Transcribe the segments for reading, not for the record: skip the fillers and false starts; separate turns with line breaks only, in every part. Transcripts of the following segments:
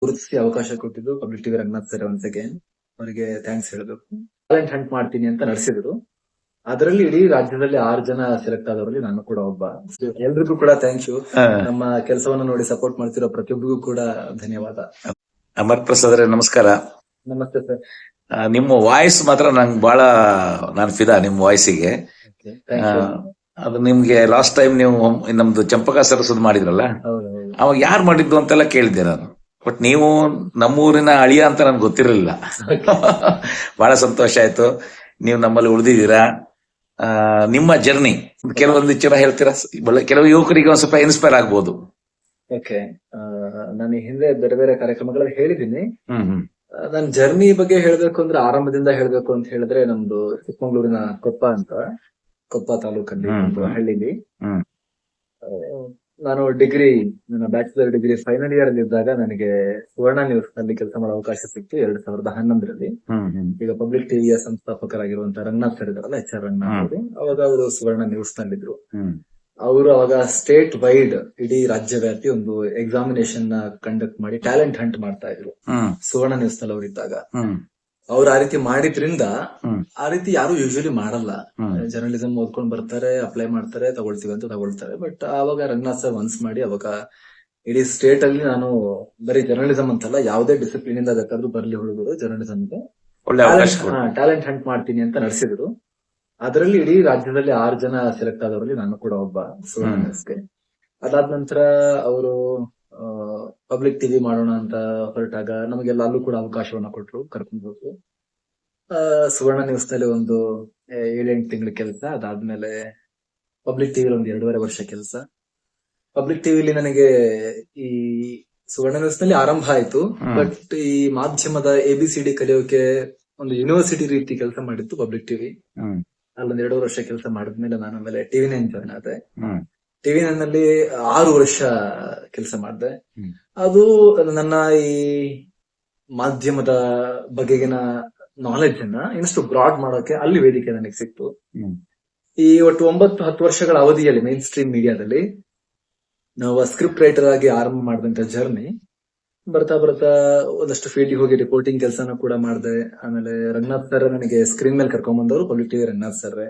ಗುರುತಿಸಿ ಅವಕಾಶ ಕೊಟ್ಟಿದ್ದು public TV Ranganath sir once again ಅವರಿಗೆ ಥ್ಯಾಂಕ್ಸ್ ಹೇಳಬೇಕು. ಟ್ಯಾಲೆಂಟ್ ಹಂಟ್ ಮಾಡ್ತೀನಿ ಅಂತ ನಡೆಸಿದ್ರು. ಅದರಲ್ಲಿ ಇಡೀ ರಾಜ್ಯದಲ್ಲಿ 6 ಜನ ಸೆಲೆಕ್ಟ್ ಆದವರಲ್ಲಿ ನಾನು ಕೂಡ ಒಬ್ಬ. ಎಲ್ರಿಗೂ ಕೂಡ ಥ್ಯಾಂಕ್ ಯು. ನಮ್ಮ ಕೆಲಸವನ್ನು ನೋಡಿ ಸಪೋರ್ಟ್ ಮಾಡ್ತಿರೋ ಪ್ರತಿಯೊಬ್ಬರಿಗೂ ಕೂಡ ಧನ್ಯವಾದ.
ಅಮರ್ ಪ್ರಸಾದ್ ಅವರೇ ನಮಸ್ಕಾರ.
ನಮಸ್ತೆ ಸರ್.
ನಿಮ್ಮ ವಾಯ್ಸ್ ಮಾತ್ರ ನಂಗೆ ಬಹಳ ನಾನು ಫಿದಾ ನಿಮ್ಮ ವಾಯ್ಸಿಗೆ. ಅದು ನಿಮ್ಗೆ ಲಾಸ್ಟ್ ಟೈಮ್ ನೀವು ನಮ್ದು ಚಂಪಕ ಸರಸ್ವತಿ ಮಾಡಿದ್ರಲ್ಲ, ಅವಾಗ ಯಾರು ಮಾಡಿದ್ದು ಅಂತೆಲ್ಲ ಕೇಳಿದ್ದೆ ನಾನು. ಬಟ್ ನೀವು ನಮ್ಮೂರಿನ ಅಳಿಯ ಅಂತ ನನ್ಗೆ ಗೊತ್ತಿರಲಿಲ್ಲ. ಬಹಳ ಸಂತೋಷ ಆಯ್ತು. ನೀವು ನಮ್ಮಲ್ಲಿ ಉಳಿದಿದ್ದೀರಾ. ನಿಮ್ಮ ಜರ್ನಿ ಕೆಲವೊಂದು ವಿಚಾರ ಹೇಳ್ತೀರಾ? ಕೆಲವು ಯುವಕರಿಗೆ ಒಂದ್ ಸ್ವಲ್ಪ ಇನ್ಸ್ಪೈರ್ ಆಗ್ಬೋದು.
ಓಕೆ, ನಾನು ಹಿಂದೆ ಬೇರೆ ಬೇರೆ ಕಾರ್ಯಕ್ರಮಗಳಲ್ಲಿ ಹೇಳಿದ್ದೀನಿ. ನನ್ನ ಜರ್ನಿ ಬಗ್ಗೆ ಹೇಳ್ಬೇಕು ಅಂದ್ರೆ ಆರಂಭದಿಂದ ಹೇಳ್ಬೇಕು ಅಂತ ಹೇಳಿದ್ರೆ, ನಮ್ದು ಚಿಕ್ಕಮಗಳೂರಿನ ಕೊಪ್ಪ ತಾಲೂಕಲ್ಲಿ ಒಂದು ಹಳ್ಳಿಲಿ ನಾನು ನನ್ನ ಬ್ಯಾಚುಲರ್ ಡಿಗ್ರಿ ಫೈನಲ್ ಇಯರ್ ಅಲ್ಲಿ ಇದ್ದಾಗ ನನಗೆ ಸುವರ್ಣ ನ್ಯೂಸ್ ನಲ್ಲಿ ಕೆಲಸ ಮಾಡೋ ಅವಕಾಶ ಸಿಕ್ತು 2011ರಲ್ಲಿ. ಈಗ ಪಬ್ಲಿಕ್ ಟಿವಿಯ ಸಂಸ್ಥಾಪಕರಾಗಿರುವಂತಹ ರಂಗನಾಥ್ ಸರ್ ಇದಾರಲ್ಲ, HR ರಂಗನಾಥ್ ಅವರು, ಅವಾಗ ಅವರು ಸುವರ್ಣ ನ್ಯೂಸ್ ನಲ್ಲಿದ್ರು. ಅವರು ಅವಾಗ ಸ್ಟೇಟ್ ವೈಡ್ ಇಡೀ ರಾಜ್ಯವ್ಯಾಪಿ ಒಂದು ಎಕ್ಸಾಮಿನೇಷನ್ ನ ಕಂಡಕ್ಟ್ ಮಾಡಿ ಟ್ಯಾಲೆಂಟ್ ಹಂಟ್ ಮಾಡ್ತಾ ಇದ್ರು ಸುವರ್ಣ ನ್ಯೂಸ್ ನಲ್ಲಿ ಅವ್ರು ಇದ್ದಾಗ. ಅವ್ರು ಆ ರೀತಿ ಮಾಡಿದ್ರಿಂದ, ಆ ರೀತಿ ಯಾರು ಯೂಶಲಿ ಮಾಡಲ್ಲ. ಜರ್ನಲಿಸಂ ಓದ್ಕೊಂಡ್ ಬರ್ತಾರೆ, ಅಪ್ಲೈ ಮಾಡ್ತಾರೆ, ತಗೊಳ್ತೀವಿ ಅಂತ ತಗೊಳ್ತಾರೆ. ಬಟ್ ಅವಾಗ ರಂಗನಾಥ್ ಸರ್ ಮನ್ಸ್ ಮಾಡಿ ಅವಾಗ ಇಡೀ ಸ್ಟೇಟ್ ಅಲ್ಲಿ ನಾನು ಬರೀ ಜರ್ನಲಿಸಂ ಅಂತಲ್ಲ, ಯಾವುದೇ ಡಿಸಿಪ್ಲಿನ್ ಇಂದ ಬೇಕಾದ್ರೂ ಬರ್ಲಿ ಹುಡುಗರು ಜರ್ನಲಿಸಂಗೆ ಟ್ಯಾಲೆಂಟ್ ಹಂಟ್ ಮಾಡ್ತೀನಿ ಅಂತ ನಡೆಸಿದ್ರು. ಅದರಲ್ಲಿ ಇಡೀ ರಾಜ್ಯದಲ್ಲಿ 6 ಜನ ಸೆಲೆಕ್ಟ್ ಆದವರಲ್ಲಿ ನಾನು ಕೂಡ ಒಬ್ಬ ಸುವರ್ಣ ನ್ಯೂಸ್ಗೆ. ಅದಾದ ನಂತರ ಅವರು ಪಬ್ಲಿಕ್ ಟಿವಿ ಮಾಡೋಣ ಅಂತ ಹೊರಟಾಗ ನಮಗೆಲ್ಲ ಅಲ್ಲೂ ಕೂಡ ಅವಕಾಶವನ್ನ ಕೊಟ್ರು, ಕರ್ಕೊಂಡು ಹೋದ್ರು. ಸುವರ್ಣ ನ್ಯೂಸ್ ನಲ್ಲಿ ಒಂದು 7-8 ತಿಂಗಳ ಕೆಲಸ. ಅದಾದ್ಮೇಲೆ ಪಬ್ಲಿಕ್ ಟಿವಿ ಒಂದು 2.5 ವರ್ಷ ಕೆಲಸ. ಪಬ್ಲಿಕ್ ಟಿವಿಲಿ ನನಗೆ ಈ ಸುವರ್ಣ ನ್ಯೂಸ್ ನಲ್ಲಿ ಆರಂಭ ಆಯ್ತು. ಬಟ್ ಈ ಮಾಧ್ಯಮದ ABCD ಕಲಿಯೋಕೆ ಒಂದು ಯೂನಿವರ್ಸಿಟಿ ರೀತಿ ಕೆಲಸ ಮಾಡಿತ್ತು ಪಬ್ಲಿಕ್ ಟಿವಿ. ಅಲ್ಲೊಂದು 2 ವರ್ಷ ಕೆಲಸ ಮಾಡಿದ್ಮೇಲೆ ನಾನು ಆಮೇಲೆ TV9 ಜಾಯ್ನ್ ಆದೆ. TV9 ನಲ್ಲಿ 6 ವರ್ಷ ಕೆಲಸ ಮಾಡಿದೆ. ಅದು ನನ್ನ ಈ ಮಾಧ್ಯಮದ ಬಗೆಗಿನ ನಾಲೆಡ್ಜ್ ಅನ್ನ ಇನ್ನಷ್ಟು ಬ್ರಾಡ್ ಮಾಡೋಕೆ ಅಲ್ಲಿ ವೇದಿಕೆ ನನಗೆ ಸಿಕ್ತು. ಈ ಒಟ್ಟು 9-10 ವರ್ಷಗಳ ಅವಧಿಯಲ್ಲಿ ಮೈನ್ ಸ್ಟ್ರೀಮ್ ಮೀಡಿಯಾದಲ್ಲಿ ನಾವು ಸ್ಕ್ರಿಪ್ಟ್ ರೈಟರ್ ಆಗಿ ಆರಂಭ ಮಾಡಿದಂತ ಜರ್ನಿ ಬರ್ತಾ ಒಂದಷ್ಟು ಫೀಲ್ಡ್ ಹೋಗಿ ರಿಪೋರ್ಟಿಂಗ್ ಕೆಲಸನ ಕೂಡ ಮಾಡಿದೆ. ಆಮೇಲೆ ರಂಗನಾಥ್ ಸರ್ ನನಗೆ ಸ್ಕ್ರೀನ್ ಮೇಲೆ ಕರ್ಕೊಂಡ್ ಬಂದವರು public TV Ranganath sir.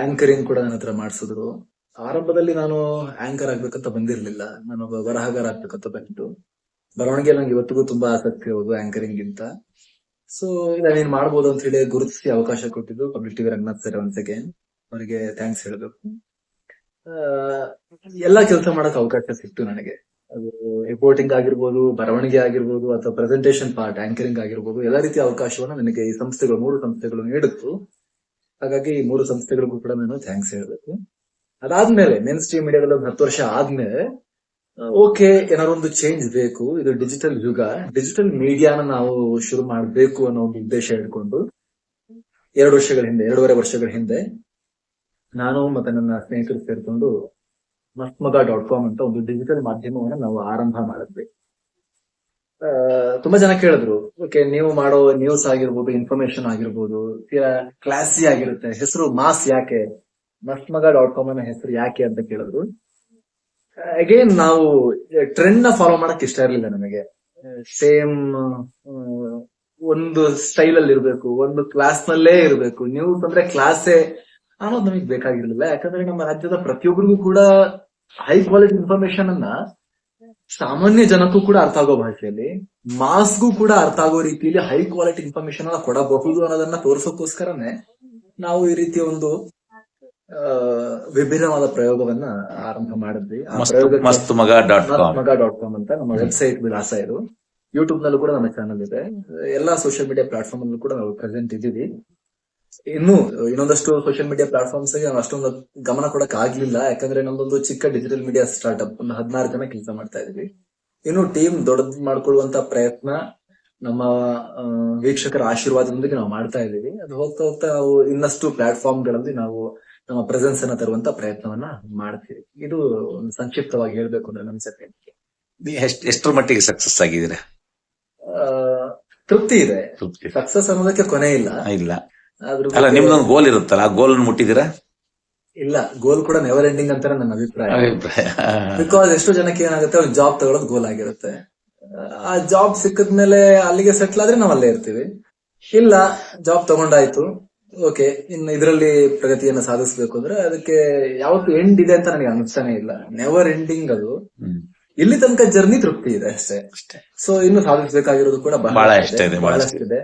Anchoring ಕೂಡ ನನ್ನ ಹತ್ರ ಮಾಡಿಸಿದ್ರು. ಆರಂಭದಲ್ಲಿ ನಾನು ಆಂಕರ್ ಆಗ್ಬೇಕಂತ ಬಂದಿರ್ಲಿಲ್ಲ, ನಾನೊಬ್ಬ ಬರಹಗಾರ ಆಗ್ಬೇಕಂತ ಬಂದಿದ್ದು. ಬರವಣಿಗೆ ನಂಗೆ ಇವತ್ತಿಗೂ ತುಂಬಾ ಆಸಕ್ತಿ ಇರೋದು ಆಂಕರಿಂಗ್ ಗಿಂತ. ಸೊ ನಾನೇನ್ ಮಾಡ್ಬೋದು ಅಂತ ಹೇಳಿ ಗುರುತಿಸಿ ಅವಕಾಶ ಕೊಟ್ಟಿದ್ದು public TV Ranganath sir once again ಅವರಿಗೆ ಥ್ಯಾಂಕ್ಸ್ ಹೇಳಬೇಕು. ಎಲ್ಲಾ ಕೆಲಸ ಮಾಡಕ್ ಅವಕಾಶ ಸಿಕ್ತು ನನಗೆ. ಅದು ರಿಪೋರ್ಟಿಂಗ್ ಆಗಿರ್ಬೋದು, ಬರವಣಿಗೆ ಆಗಿರ್ಬೋದು, ಅಥವಾ ಪ್ರೆಸೆಂಟೇಶನ್ ಪಾರ್ಟ್ ಆಂಕರಿಂಗ್ ಆಗಿರ್ಬೋದು, ಎಲ್ಲಾ ರೀತಿಯ ಅವಕಾಶವನ್ನ ನನಗೆ ಈ ಸಂಸ್ಥೆಗಳು 3 ಸಂಸ್ಥೆಗಳು ನೀಡಿತ್ತು. ಹಾಗಾಗಿ ಈ 3 ಸಂಸ್ಥೆಗಳಿಗೂ ಕೂಡ ನಾನು ಥ್ಯಾಂಕ್ಸ್ ಹೇಳಬೇಕು. ಅದಾದ್ಮೇಲೆ ಮೇನ್ ಸ್ಟ್ರೀಮ್ ಮೀಡಿಯಾದಲ್ಲಿ 10 ವರ್ಷ ಆದ್ಮೇಲೆ ಓಕೆ, ಏನಾದ್ರು ಒಂದು ಚೇಂಜ್ ಬೇಕು, ಇದು ಡಿಜಿಟಲ್ ಯುಗ, ಡಿಜಿಟಲ್ ಮೀಡಿಯಾನ ನಾವು ಶುರು ಮಾಡಬೇಕು ಅನ್ನೋ ಒಂದು ಉದ್ದೇಶ ಇಟ್ಕೊಂಡು 2.5 ವರ್ಷಗಳ ಹಿಂದೆ ನಾನು ಮತ್ತೆ ನನ್ನ ಸ್ನೇಹಿತರು ಸೇರ್ಕೊಂಡು mastmaga.com ಅಂತ ಒಂದು ಡಿಜಿಟಲ್ ಮಾಧ್ಯಮವನ್ನು ನಾವು ಆರಂಭ ಮಾಡಿದ್ವಿ. ತುಂಬಾ ಜನ ಕೇಳಿದ್ರು, ಓಕೆ ನೀವು ಮಾಡೋ ನ್ಯೂಸ್ ಆಗಿರ್ಬೋದು, ಇನ್ಫಾರ್ಮೇಶನ್ ಆಗಿರ್ಬೋದು, ಕ್ಲಾಸಿ ಆಗಿರುತ್ತೆ, ಹೆಸರು ಮಾಸ್ ಯಾಕೆ, mastmaga.com ಅನ್ನೋ ಹೆಸರು ಯಾಕೆ ಅಂತ ಕೇಳಿದ್ರು. ಅಗೇನ್ ನಾವು ಟ್ರೆಂಡ್ ನ ಫಾಲೋ ಮಾಡಕ್ ಇಷ್ಟ ಇರ್ಲಿಲ್ಲ ನಮಗೆ. ಸೇಮ್ ಒಂದು ಸ್ಟೈಲ್ ಅಲ್ಲಿ ಇರ್ಬೇಕು, ಒಂದು ಕ್ಲಾಸ್ ನಲ್ಲೇ ಇರ್ಬೇಕು, ನ್ಯೂಸ್ ಅಂದ್ರೆ ಕ್ಲಾಸೇ ಅನ್ನೋದು ನಮಗೆ ಬೇಕಾಗಿರ್ಲಿಲ್ಲ. ಯಾಕಂದ್ರೆ ನಮ್ಮ ರಾಜ್ಯದ ಪ್ರತಿಯೊಬ್ಬರಿಗೂ ಕೂಡ ಹೈ ಕ್ವಾಲಿಟಿ ಇನ್ಫಾರ್ಮೇಶನ್ ಅನ್ನ ಸಾಮಾನ್ಯ ಜನಕ್ಕೂ ಕೂಡ ಅರ್ಥ ಆಗೋ ಭಾಷೆಯಲ್ಲಿ, ಮಾಸ್ಗೂ ಕೂಡ ಅರ್ಥ ಆಗೋ ರೀತಿಯಲ್ಲಿ ಹೈ ಕ್ವಾಲಿಟಿ ಇನ್ಫಾರ್ಮೇಶನ್ ಅನ್ನ ಕೊಡಬಹುದು ಅನ್ನೋದನ್ನ ತೋರಿಸೋಕೋಸ್ಕರನೇ ನಾವು ಈ ರೀತಿಯ ಒಂದು ವಿಭಿನ್ನವಾದ ಪ್ರಯೋಗವನ್ನ ಆರಂಭ ಮಾಡಿದ್ವಿ. mastmaga.com ಅಂತ ನಮ್ಮ ವೆಬ್ಸೈಟ್ ವಿಳಾಸ ಇದು. ಯೂಟ್ಯೂಬ್ ನಲ್ಲೂ ಕೂಡ ನಮ್ಮ ಚಾನಲ್ ಇದೆ. ಎಲ್ಲಾ ಸೋಷಿಯಲ್ ಮೀಡಿಯಾ ಪ್ಲಾಟ್ಫಾರ್ಮ್ ಅಲ್ಲೂ ಕೂಡ ನಾವು ಪ್ರೆಸೆಂಟ್ ಇದ್ದೀವಿ. ಇನ್ನೊಂದಷ್ಟು ಸೋಷಿಯಲ್ ಮೀಡಿಯಾ ಪ್ಲಾಟ್ಫಾರ್ಮ್ಸ್ ಗೆ ನಾವು ಅಷ್ಟೊಂದು ಗಮನ ಕೊಡಕ್ ಆಗ್ಲಿಲ್ಲ. ಯಾಕಂದ್ರೆ ನಮ್ದೊಂದು ಚಿಕ್ಕ ಡಿಜಿಟಲ್ ಮೀಡಿಯಾ ಸ್ಟಾರ್ಟ್ಅಪ್, ಒಂದು 16 ಜನ ಕೆಲಸ ಮಾಡ್ತಾ ಇದೀವಿ. ಇನ್ನು ಟೀಮ್ ದೊಡ್ಡದು ಮಾಡ್ಕೊಳ್ಳುವಂತ ಪ್ರಯತ್ನ ನಮ್ಮ ವೀಕ್ಷಕರ ಆಶೀರ್ವಾದದೊಂದಿಗೆ ನಾವು ಮಾಡ್ತಾ ಇದೀವಿ. ಅದು ಹೋಗ್ತಾ ನಾವು ಇನ್ನಷ್ಟು ಪ್ಲಾಟ್ಫಾರ್ಮ್ ಗಳಲ್ಲಿ ನಾವು ನಮ್ಮ ಪ್ರೆಸೆನ್ಸ್ ಅನ್ನ ತರುವಂತ ಪ್ರಯತ್ನವನ್ನ ಮಾಡ್ತೀವಿ. ಇದು ಒಂದು ಸಂಕ್ಷಿಪ್ತವಾಗಿ ಹೇಳ್ಬೇಕು ಅಂದ್ರೆ ನಮ್ಮ ಜೊತೆ
ಎಷ್ಟರ ಮಟ್ಟಿಗೆ ಸಕ್ಸಸ್ ಆಗಿದ್ದೀರಾ?
ತೃಪ್ತಿ ಇದೆ. ಸಕ್ಸಸ್ ಅನ್ನೋದಕ್ಕೆ ಕೊನೆ ಇಲ್ಲ.
ಅಲ್ಲ, ನಿಮ್ದೊಂದು ಗೋಲ್ ಇರುತ್ತಲ್ಲ, ಆ ಗೋಲ್ ಮುಟ್ಟಿದ್ದೀರಾ?
ಇಲ್ಲ, ಗೋಲ್ ಕೂಡ ನೆವರ್ ಎಂಡಿಂಗ್ ಅಂತಾನೆ ನನ್ನ ಅಭಿಪ್ರಾಯ. ಬಿಕಾಸ್ ಎಷ್ಟೋ ಜನಕ್ಕೆ ಏನಾಗುತ್ತೆ, ಅವ್ರು ಜಾಬ್ ತಗೊಳ್ಳೋದು ಗೋಲ್ ಆಗಿರುತ್ತೆ. ಆ ಜಾಬ್ ಸಿಕ್ಕದ್ಮೇಲೆ ಅಲ್ಲಿಗೆ ಸೆಟ್ಲ್ ಆದ್ರೆ ನಾವ್ ಅಲ್ಲೇ ಇರ್ತೀವಿ. ಇಲ್ಲ, ಜಾಬ್ ತಗೊಂಡಾಯ್ತು, ಓಕೆ, ಇನ್ನು ಇದರಲ್ಲಿ ಪ್ರಗತಿಯನ್ನ ಸಾಧಿಸಬೇಕು ಅಂದ್ರೆ ಅದಕ್ಕೆ ಯಾವತ್ತು ಎಂಡ್ ಇದೆ ಅಂತ ನನಗೆ ಅನಿಸ್ತಾನೆ ಇಲ್ಲ. ನೆವರ್ ಎಂಡಿಂಗ್ ಅದು. ಇಲ್ಲಿ ತನಕ ಜರ್ನಿ ತೃಪ್ತಿ ಇದೆ ಅಷ್ಟೇ. ಸೊ ಇನ್ನು ಸಾಧಿಸಬೇಕಾಗಿರೋದು ಕೂಡ ಬಹಳಷ್ಟಿದೆ.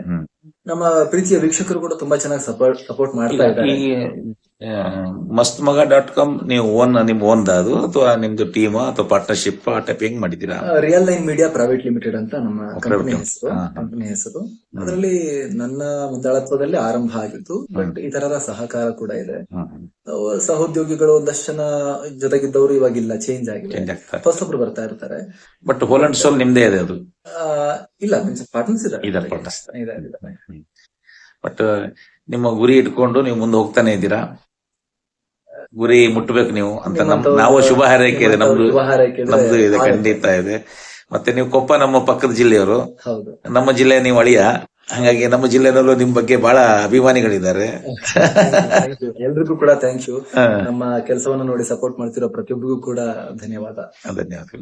ನಮ್ಮ ಪ್ರೀತಿಯ ವೀಕ್ಷಕರು ಕೂಡ ತುಂಬಾ ಚೆನ್ನಾಗಿ ಸಪೋರ್ಟ್ ಮಾಡ್ತಾ ಇದ್ದಾರೆ.
ಮಸ್ತ್ ಮಗ .com ನೀವು ನಿಮ್ ಓನ್ ಅದು ಅಥವಾ ನಿಮ್ದು ಟೀಮ್ ಅಥವಾ ಪಾರ್ಟ್ನರ್ಶಿಪ್ ಆ ಟೈಪ್ ಹೆಂಗ್ ಮಾಡಿದೀರಾ?
Real line media private limited ಅಂತ ನಮ್ಮ ಕಂಪನಿ ಹೆಸರು. ಅದರಲ್ಲಿ ನನ್ನ ಮುಂದಾಳತ್ವದಲ್ಲಿ ಆರಂಭ ಆಗಿತ್ತು. ಬಟ್ ಈ ತರದ ಸಹಕಾರ ಕೂಡ ಇದೆ. ಸಹೋದ್ಯೋಗಿಗಳು ಒಂದಷ್ಟು ಜನ ಜೊತೆಗಿದ್ದವರು ಇವಾಗಿಲ್ಲ, ಚೇಂಜ್ ಆಗಿದೆ, ಹೊಸೊಬ್ರು ಬರ್ತಾ ಇರ್ತಾರೆ.
ಬಟ್ ಹೋಲ್ ಅಂಡ್ ಸೋಲ್ ನಿಮ್ದೇ ಇದೆ ಅದು?
ಇಲ್ಲ, ಪಾರ್ಟ್ನರ್ಸ್ ಇದೆ.
ಬಟ್ ನಿಮ್ಮ ಗುರಿ ಇಟ್ಕೊಂಡು ನೀವು ಮುಂದೆ ಹೋಗ್ತಾನೆ ಇದ್ದೀರಾ. ಗುರಿ ಮುಟ್ಟಬೇಕು ನೀವು ಅಂತ ನಾವು ಶುಭ ಹಾರೈಕೆ ಇದೆ, ನಮ್ದು ಇದೆ, ಖಂಡಿತ ಇದೆ. ಮತ್ತೆ ನೀವು ಕೊಪ್ಪ ನಮ್ಮ ಪಕ್ಕದ ಜಿಲ್ಲೆಯವರು, ನಮ್ಮ ಜಿಲ್ಲೆ ನೀವು ಅಳಿಯ, ಹಾಗಾಗಿ ನಮ್ಮ ಜಿಲ್ಲೆನಲ್ಲೂ ನಿಮ್ ಬಗ್ಗೆ ಬಹಳ ಅಭಿಮಾನಿಗಳಿದ್ದಾರೆ.
ಎಲ್ರಿಗೂ ಕೂಡ ಥ್ಯಾಂಕ್ ಯು. ನಮ್ಮ ಕೆಲಸವನ್ನು ನೋಡಿ ಸಪೋರ್ಟ್ ಮಾಡ್ತಿರೋ ಪ್ರತಿಯೊಬ್ಬರಿಗೂ ಕೂಡ ಧನ್ಯವಾದ.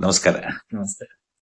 ನಮಸ್ಕಾರ.
ನಮಸ್ತೆ.